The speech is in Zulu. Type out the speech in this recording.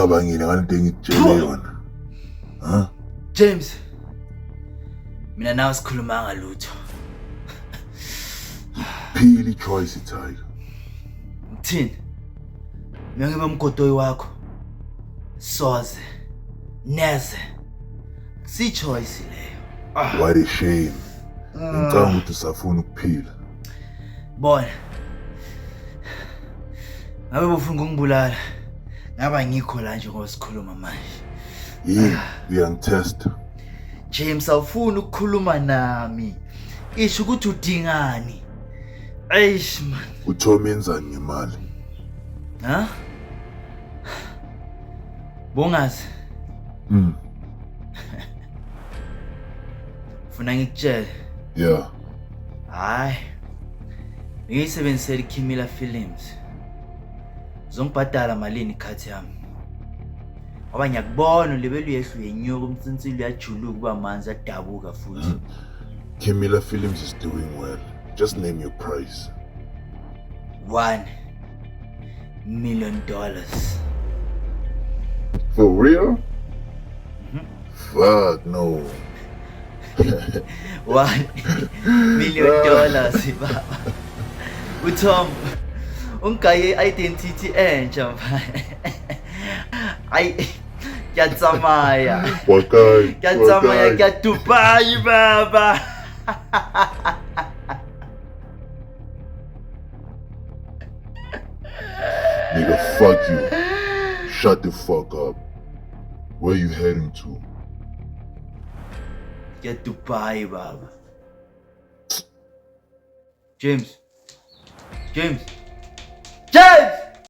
Uyicabangile ngalento engikutshele yona. Ha? James, mina nawe sikhulumanga lutho. Phila ichoice Tiger. Ngithini? Mina ngibe umgodoyi wakho. Soze. Neze. Si choice leyo. What a shame. Ngicabanga ukuthi usafuna ukuphila. Bona. Ngabe ufuna ukungibulala. Ngaba ngikho la nje ngosikhuluma manje. Yini uyangitesta. James awufuni ukukhuluma nami. Isho ukuthi udingani. Eish man. Uthome enzani ngemali? Ha? Bongazi. Ufuna ngikutshele? Yeah. Hayi. Ngiyisebenzisela iKimila Films. Zongibhadala malini ikhathi yami? Ngoba ngiyakubona lebelu yehlu yenyuka umtsinsilo yajuluka kuba amanzi adabuka futhi. Kimila Films is doing well. Just name your price. $1 million. For real? Fuck no. $1 million baba. Uthom ungaye identity entsha mfana. Ay kuyatsamaya. Wakai. Kuyatsamaya kuya Dubai baba. Nigga, fuck you. Shut the fuck up. Where you heading to? Get Dubai baba. James.